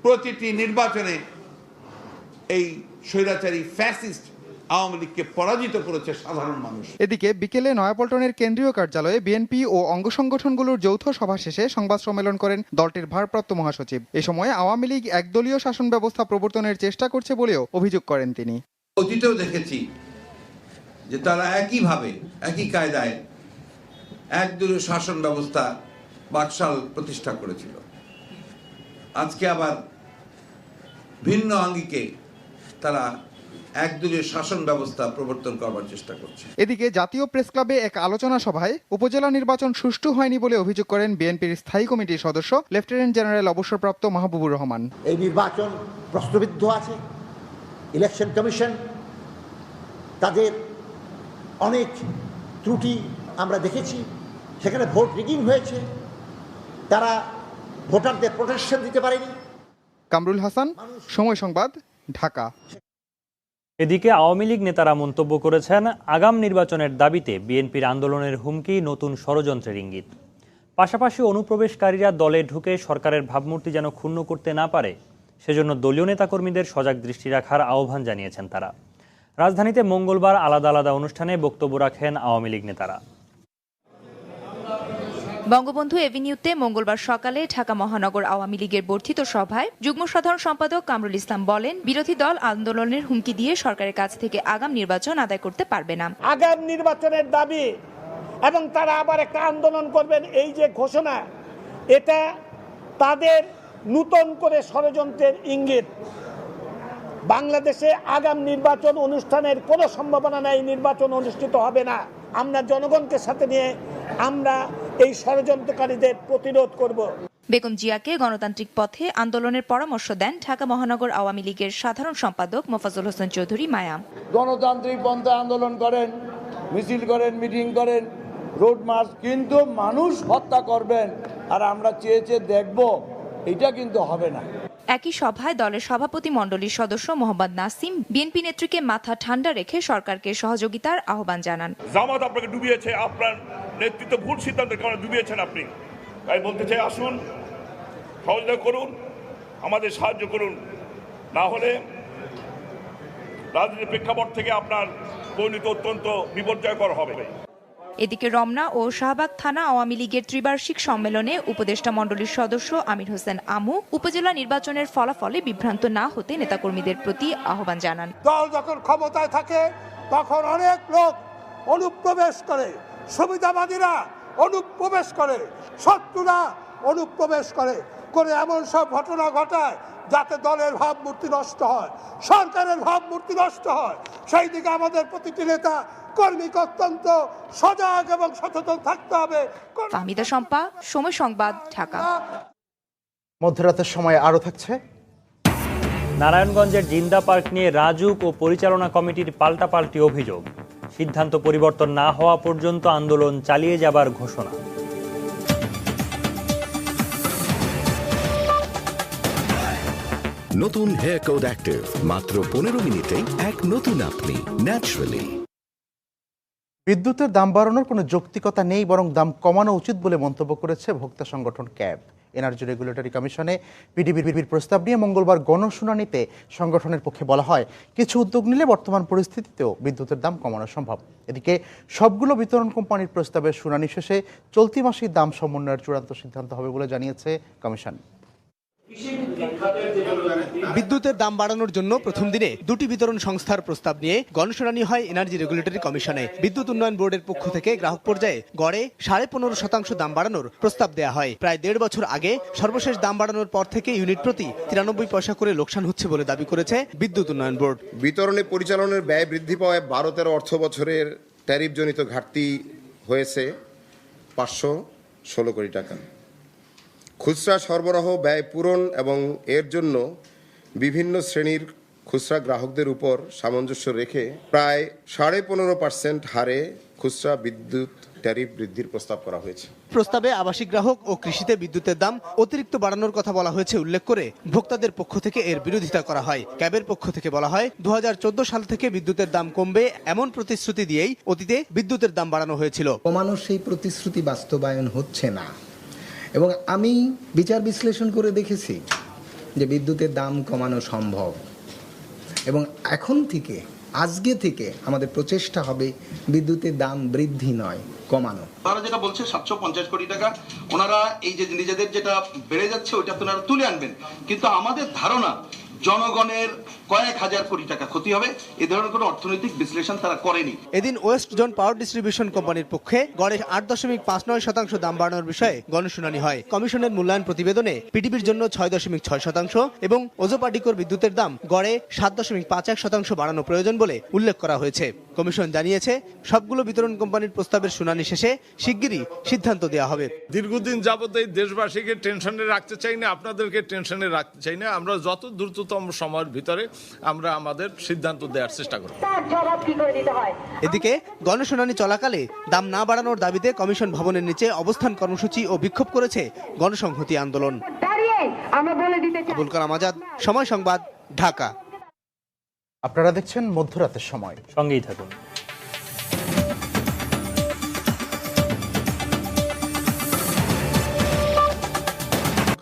প্রতিটি নির্বাচনে এই স্বৈরাচারী ফ্যাসিস্ট আওয়ামী লীগকে পরাজিত করেছে সাধারণ মানুষ। এদিকে বিকেলে নয়াপল্টনের কেন্দ্রীয় কার্যালয়ে বিএনপি ও অঙ্গ সংগঠনগুলোর যৌথ সভা শেষে সংবাদ সম্মেলন করেন দলটির ভারপ্রাপ্ত মহাসচিব। এ সময় আওয়ামী লীগ একদলীয় শাসন ব্যবস্থা প্রবর্তনের চেষ্টা করছে বলেও অভিযোগ করেন তিনি। অতীতেও দেখেছি যে তারা একইভাবে একই কায়দায় একদলীয় শাসন ব্যবস্থা বাকশাল প্রতিষ্ঠা করেছিল। আজকে আবার ভিন্ন আঙ্গিকে তারা একদলীয় শাসন ব্যবস্থা প্রবর্তন করবার চেষ্টা করছে। এদিকে জাতীয় প্রেস ক্লাবে এক আলোচনা সভায় উপজেলা নির্বাচন সুষ্ঠু হয়নি বলে অভিযোগ করেন বিএনপির স্থায়ী কমিটির সদস্য লেফটেন্যান্ট জেনারেল অবসরপ্রাপ্ত মাহবুবুর রহমান। এই নির্বাচন প্রশ্নবিদ্ধ আছে। ইলেকশন কমিশন তাদের অনেক ত্রুটি আমরা দেখেছি, সেখানে ভোট রিগিং হয়েছে, তারা ভোটারদের প্রোটেকশন দিতে পারেনি। কামরুল হাসান, সময় সংবাদ, ঢাকা। এদিকে আওয়ামী লীগ নেতারা মন্তব্য করেছেন, আগাম নির্বাচনের দাবিতে বিএনপির আন্দোলনের হুমকি নতুন ষড়যন্ত্রের ইঙ্গিত। পাশাপাশি অনুপ্রবেশকারীরা দলে ঢুকে সরকারের ভাবমূর্তি যেন ক্ষুণ্ণ করতে না পারে, সেজন্য দলীয় নেতাকর্মীদের সজাগ দৃষ্টি রাখার আহ্বান জানিয়েছেন তারা। রাজধানীতে মঙ্গলবার আলাদা আলাদা অনুষ্ঠানে বক্তব্য রাখেন আওয়ামী লীগ নেতারা। বঙ্গবন্ধু এভিনিউতে মঙ্গলবার সকালে ঢাকা মহানগর আওয়ামী লীগের বর্ধিত সভায় যুগ্ম সাধারণ সম্পাদক কামরুল ইসলাম বলেন, বিরোধী দল আন্দোলনের হুমকি দিয়ে সরকারের কাছ থেকে আগাম নির্বাচন আদায় করতে পারবে না। আগাম নির্বাচনের দাবি এবং তারা আবার একটা আন্দোলন করবেন, এই যে ঘোষণা, এটা তাদের নূতন করে ষড়যন্ত্রের ইঙ্গিত। বাংলাদেশে আগাম নির্বাচন অনুষ্ঠানের কোনো সম্ভাবনা নাই, নির্বাচন অনুষ্ঠিত হবে না। আমরা জনগণকে সাথে নিয়ে আমরা এই ষড়যন্ত্রকারীদের প্রতিরোধ করব। বেগম জিয়াকে গণতান্ত্রিক পথে আন্দোলনের পরামর্শ দেন ঢাকা মহানগর আওয়ামী লীগের সাধারণ সম্পাদক মোফাজ্জল হোসেন চৌধুরী মায়া। গণতান্ত্রিক পন্থা আন্দোলন করেন, মিছিল করেন, মিটিং করেন, রোড মার্চ, কিন্তু মানুষ হত্যা করবেন আর আমরা চেয়ে চেয়ে দেখব, এটা কিন্তু হবে না। একই সভায় দলের সভাপতি মণ্ডলীর সদস্য মোহাম্মদ নাসিম বিএনপি নেত্রীকে মাথা ঠান্ডা রেখে সরকারকে সহযোগিতার আহ্বান জানান। জামাত আপনাকে ডুবিয়েছে, আপনার নেতৃত্ব ভুল সিদ্ধান্তের কারণে ডুবিয়েছেন আপনি। তাই বলতে চাই, আসুন সহযোগিতা করুন, আমাদের সাহায্য করুন, না হলে রাজনীতির প্রেক্ষাপট থেকে আপনার পরিণতি অত্যন্ত বিপর্যয়কর হবে। এদিকে রমনা ও শাহবাগ থানা আওয়ামী লীগের ত্রিবার্ষিক সম্মেলনে উপদেষ্টা মণ্ডলীর সদস্য আমির হোসেন আমু উপজেলা নির্বাচনের ফলাফলে বিভ্রান্ত না হতে নেতাকর্মীদের প্রতি আহ্বান জানান। দল যখন ক্ষমতায় থাকে তখন অনেক লোক অনুপ্রবেশ করে, সুবিধাবাদীরা অনুপ্রবেশ করে, শত্রুরা অনুপ্রবেশ করে এমন সব ঘটনা ঘটায় যাতে দলের ভাবমূর্তি নষ্ট হয়, সরকারের ভাবমূর্তি নষ্ট হয়। সেই দিকে আমাদের প্রতিটি নেতা কর্মীকে অত্যন্ত সজাগ এবং সচেতন থাকতে হবে। ফাহমিদা শম্পা, সময় সংবাদ, ঢাকা। মধ্যরাতের সময় আরো থাকছে। নারায়ণগঞ্জের জিন্দা পার্ক নিয়ে রাজুক ও পরিচালনা কমিটির পাল্টাপাল্টি অভিযোগ। সিদ্ধান্ত পরিবর্তন না হওয়া পর্যন্ত আন্দোলন চালিয়ে যাবার ঘোষণা। নতুন হেয়ার কোড অ্যাক্টিভ, মাত্র 15 মিনিটে এক নতুন আপনি ন্যাচারালি। বিদ্যুতের দাম বাড়ানোর কোনো যৌক্তিকতা নেই, বরং দাম কমানো উচিত বলে মন্তব্য করেছে ভোক্তা সংগঠন ক্যাব। এনার্জি রেগুলেটরি কমিশনে পিডিবির প্রস্তাব নিয়ে মঙ্গলবার গণশুনানিতে সংগঠনের পক্ষে বলা হয়, কিছু উদ্যোগ নিলে বর্তমান পরিস্থিতিতেও বিদ্যুতের দাম কমানো সম্ভব। এদিকে সবগুলো বিতরণ কোম্পানির প্রস্তাবের শুনানি শেষে চলতি মাসেই দাম সমন্বয়ের চূড়ান্ত সিদ্ধান্ত হবে বলে জানিয়েছে কমিশন। বিদ্যুতের দাম বাড়ানোর জন্য প্রথম দিনে দুটি বিতরণ সংস্থার প্রস্তাব নিয়ে গণশুনানি হয় এনার্জি রেগুলেটরি কমিশনে। বিদ্যুৎ উন্নয়ন বোর্ডের পক্ষ থেকে গ্রাহক পর্যায়ে গড়ে 15.5% দাম বাড়ানোর প্রস্তাব দেওয়া হয়। প্রায় 1.5 বছর আগে সর্বশেষ দাম বাড়ানোর পর থেকে ইউনিট প্রতি 93 পয়সা করে লোকসান হচ্ছে বলে দাবি করেছে বিদ্যুৎ উন্নয়ন বোর্ড। বিতরণে পরিচালনের ব্যয় বৃদ্ধি পাওয়ায় 12-13 অর্থ বছরের ট্যারিফজনিত ঘাটতি হয়েছে 516 কোটি টাকা। খুচরা সরবরাহ ব্যয় পূরণ এবং এর জন্য বিভিন্ন শ্রেণীর খুচরা গ্রাহকদের উপর সামঞ্জস্য রেখে প্রায় 15.5% হারে খুচরা বিদ্যুৎ ট্যারিফ বৃদ্ধির প্রস্তাব করা হয়েছে। প্রস্তাবে আবাসিক গ্রাহক ও কৃষিতে বিদ্যুতের দাম অতিরিক্ত বাড়ানোর কথা বলা হয়েছে উল্লেখ করে ভোক্তাদের পক্ষ থেকে এর বিরোধিতা করা হয়। ক্যাবের পক্ষ থেকে বলা হয়, 2014 সাল থেকে বিদ্যুতের দাম কমবে এমন প্রতিশ্রুতি দিয়েই অতীতে বিদ্যুতের দাম বাড়ানো হয়েছিল। কমানোর সেই প্রতিশ্রুতি বাস্তবায়ন হচ্ছে না এবং আমি বিচার বিশ্লেষণ করে দেখেছি যে বিদ্যুতের দাম কমানো সম্ভব, এবং এখন থেকে আজকে থেকে আমাদের প্রচেষ্টা হবে বিদ্যুতের দাম বৃদ্ধি নয়, কমানো। তারা যেটা বলছে 750 কোটি টাকা ওনারা এই যে নিজেদের যেটা বেড়ে যাচ্ছে ওইটা ওনারা তুলে আনবেন, কিন্তু আমাদের ধারণা জনগণের কয়েক হাজার কোটি টাকা ক্ষতি হবে, এই ধরনের কোনো অর্থনৈতিক বিশ্লেষণ তারা করেনি। এদিন ওয়েস্ট জোন পাওয়ার ডিস্ট্রিবিউশন কোম্পানির পক্ষে গড়ে 8.59% দাম বাড়ানোর বিষয়ে গণশুনানি হয়। কমিশনের মূল্যায়ন প্রতিবেদনে পিডিবির জন্য 6.6% এবং ওজোপাটিকোর বিদ্যুতের দাম গড়ে 7.51% বাড়ানো প্রয়োজন বলে উল্লেখ করা হয়েছে। কমিশন জানিয়েছে সবগুলো বিতরণ কোম্পানির প্রস্তাবের শুনানি শেষে শিগগিরই সিদ্ধান্ত দেওয়া হবে। দীর্ঘদিন যাবত এই দেশবাসীকে টেনশনে রাখতে চাই না, আপনাদেরকে টেনশনে রাখতে চাই না। আমরা যত দ্রুততম সময়ের ভিতরে আমরা আমাদের সিদ্ধান্ত দেওয়ার চেষ্টা করব। এদিকে গণশুনানি চলাকালে দাম না বাড়ানোর দাবিতে কমিশন ভবনের নিচে অবস্থান কর্মসূচি ও বিক্ষোভ করেছে গণসংহতি আন্দোলন। আবুল কালাম আজাদ, সময় সংবাদ, ঢাকা। আপনারা দেখছেন মধ্যরাতের সময়, সঙ্গেই থাকুন।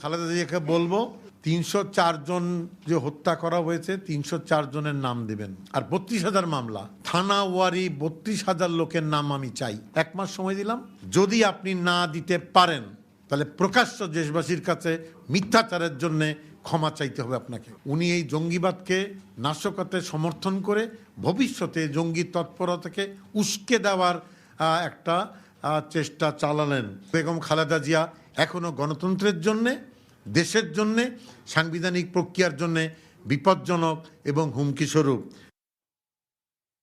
খালেদা জিয়াকে বলবো 304 জন যে হত্যা করা হয়েছে 304 জনের নাম দিবেন, আর 32,000 মামলা থানা ওয়ারি 32,000 লোকের নাম আমি চাই। 1 মাস সময় দিলাম, যদি আপনি না দিতে পারেন তাহলে প্রকাশ্য দেশবাসীর কাছে মিথ্যাচারের জন্য ক্ষমা চাইতে হবে আপনাকে। উনি এই জঙ্গিবাদকে নাশকতে সমর্থন করে ভবিষ্যতে জঙ্গি তৎপরতাকে উস্কে দেওয়ার একটা চেষ্টা চালালেন। বেগম খালেদা জিয়া এখনো গণতন্ত্রের জন্যে, দেশের জন্যে, সাংবিধানিক প্রক্রিয়ার জন্যে বিপজ্জনক এবং হুমকি স্বরূপ।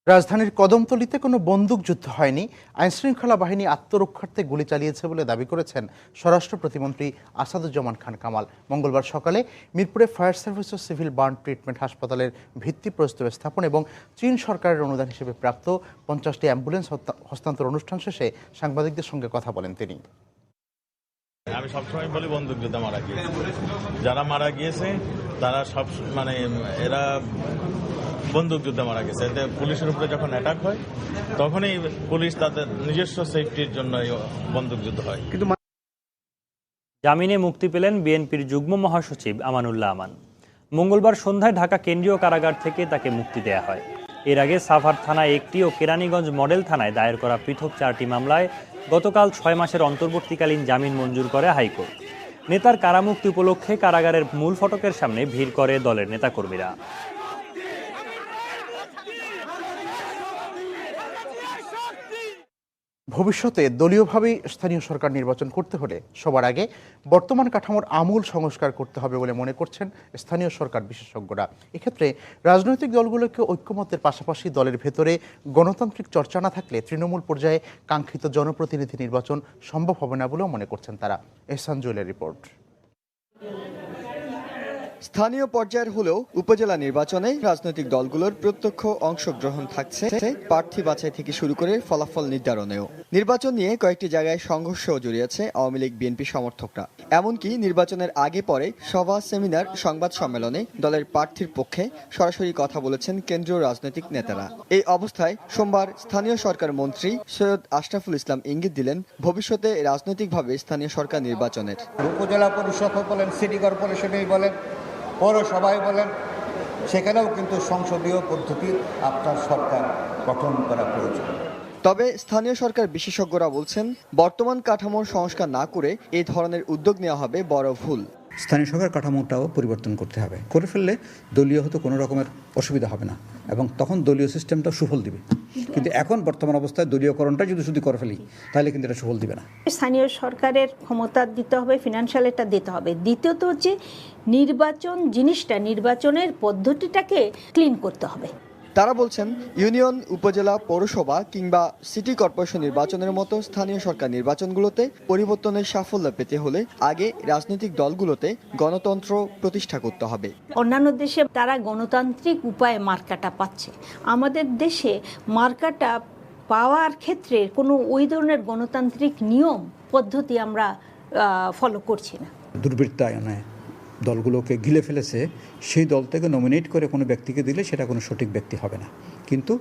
রাজধানীর কদমতলীতে কোনো বন্দুকযুদ্ধ হয়নি, আইনশৃঙ্খলা বাহিনী আত্মরক্ষার্থে গুলি চালিয়েছে বলে দাবি করেছেন স্বরাষ্ট্র প্রতিমন্ত্রী আসাদুজ্জামান খান কামাল। মঙ্গলবার সকালে মিরপুরে ফায়ার সার্ভিস ও সিভিল বার্ন ট্রিটমেন্ট হাসপাতালের ভিত্তিপ্রস্তর স্থাপন এবং চীন সরকারের অনুদান হিসেবে প্রাপ্ত 50টি অ্যাম্বুলেন্স হস্তান্তর অনুষ্ঠান শেষে সাংবাদিকদের সঙ্গে কথা বলেন তিনি। আমি সবসময় বলি বন্দুকযুদ্ধে মারা গিয়েছে, যারা মারা গিয়েছে তারা সব এরা বন্দুকযুদ্ধে মারা গেছে। এতে পুলিশের উপরে যখন অ্যাটাক হয় তখনই পুলিশ তাদের নিজস্ব সেফটির জন্য বন্দুকযুদ্ধ হয়। কিন্তু জামিনে মুক্তি পেলেন বিএনপির যুগ্ম মহাসচিব আমানুল্লাহ আমান। মঙ্গলবার সন্ধ্যায় ঢাকা কেন্দ্রীয় কারাগার থেকে তাকে মুক্তি দেয়া হয়। এর আগে সাভার থানায় একটি ও কেরানীগঞ্জ মডেল থানায় দায়ের করা পৃথক 4টি মামলায় গতকাল 6 মাসের অন্তর্বর্তীকালীন জামিন মঞ্জুর করে হাইকোর্ট। নেতার কারামুক্তি উপলক্ষে কারাগারের মূল ফটকের সামনে ভিড় করে দলের নেতাকর্মীরা। ভবিষ্যতে দলীয়ভাবেই স্থানীয় সরকার নির্বাচন করতে হলে সবার আগে বর্তমান কাঠামোর আমূল সংস্কার করতে হবে বলে মনে করছেন স্থানীয় সরকার বিশেষজ্ঞরা। এক্ষেত্রে রাজনৈতিক দলগুলোকে ঐক্যমত্যের পাশাপাশি দলের ভেতরে গণতান্ত্রিক চর্চা না থাকলে তৃণমূল পর্যায়ে কাঙ্ক্ষিত জনপ্রতিনিধি নির্বাচন সম্ভব হবে না বলেও মনে করছেন তারা। এহসান জুয়েলের রিপোর্ট। স্থানীয় পর্যায়ের হলেও উপজেলা নির্বাচনে রাজনৈতিক দলগুলোর প্রত্যক্ষ অংশগ্রহণ থাকছে প্রার্থী বাছাই থেকে শুরু করে ফলাফল নির্ধারণেও। নির্বাচন নিয়ে কয়েকটি জায়গায় সংঘর্ষও জড়িয়েছে আওয়ামী লীগ বিএনপি সমর্থকরা। এমনকি নির্বাচনের আগে পরে সভা, সেমিনার, সংবাদ সম্মেলনে দলের প্রার্থীর পক্ষে সরাসরি কথা বলেছেন কেন্দ্রীয় রাজনৈতিক নেতারা। এই অবস্থায় সোমবার স্থানীয় সরকার মন্ত্রী সৈয়দ আশরাফুল ইসলাম ইঙ্গিত দিলেন ভবিষ্যতে রাজনৈতিকভাবে স্থানীয় সরকার নির্বাচনের। উপজেলা পরিষদ বলেন, সিটি কর্পোরেশনেই বলেন, পৌরসভায় বলেন, সেখানেও কিন্তু সংসদীয় পদ্ধতির আপনার সরকার গঠন করা প্রয়োজন। তবে স্থানীয় সরকার বিশেষজ্ঞরা বলছেন বর্তমান কাঠামোর সংস্কার না করে এই ধরনের উদ্যোগ নেওয়া হবে বড় ভুল। স্থানীয় সরকার কাঠামোটাও পরিবর্তন করতে হবে। করে ফেললে দলীয় হয়তো কোনো রকমের অসুবিধা হবে না এবং তখন দলীয় সিস্টেমটা সুফল দিবে। কিন্তু এখন বর্তমান অবস্থায় দলীয়করণটা যদি শুধু করে ফেলি তাহলে কিন্তু এটা সুফল দিবে না। স্থানীয় সরকারের ক্ষমতা দিতে হবে, ফিনান্সিয়াল এটা দিতে হবে। দ্বিতীয়ত হচ্ছে নির্বাচন জিনিসটা, নির্বাচনের পদ্ধতিটাকে ক্লিন করতে হবে। তারা বলছেন ইউনিয়ন, উপজেলা, পৌরসভা কিংবা সিটি কর্পোরেশন নির্বাচনের মতো স্থানীয় সরকার নির্বাচনগুলোতে পরিবর্তনের সাফল্য পেতে হলে আগে রাজনৈতিক দলগুলোতে গণতন্ত্র প্রতিষ্ঠা করতে হবে। অন্যান্য দেশে তারা গণতান্ত্রিক উপায়ে মার্কাটা পাচ্ছে, আমাদের দেশে মার্কাটা পাওয়ার ক্ষেত্রে কোনো ওই ধরনের গণতান্ত্রিক নিয়ম পদ্ধতি আমরা ফলো করছি না। দুর্বৃত্তায়নে দলগুলোকে গিলে ফেলেছে, সেই দল থেকে নমিনেট করে কোনো ব্যক্তিকে দিলে সেটা কোনো সঠিক ব্যক্তি হবে না। কিন্তু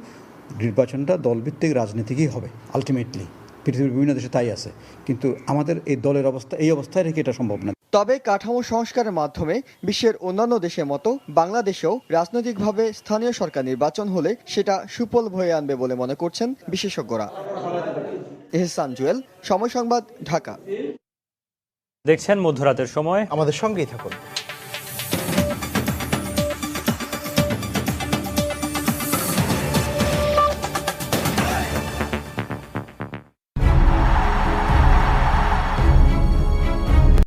নির্বাচনটা দলভিত্তিক রাজনীতিকই হবে আলটিমেটলি। পৃথিবীর বিভিন্ন দেশে তাই আছে, কিন্তু আমাদের এই দলের অবস্থা, এই অবস্থায় রেখে এটা সম্ভব না। তবে কাঠামো সংস্কারের মাধ্যমে বিশ্বের অন্যান্য দেশের মতো বাংলাদেশেও রাজনৈতিকভাবে স্থানীয় সরকার নির্বাচন হলে সেটা সুফল বয়ে আনবে বলে মনে করছেন বিশেষজ্ঞরা। এহসান জুয়েল, সময় সংবাদ, ঢাকা। দেখছেন মধ্যরাতের সময়, আমাদের সঙ্গেই থাকুন।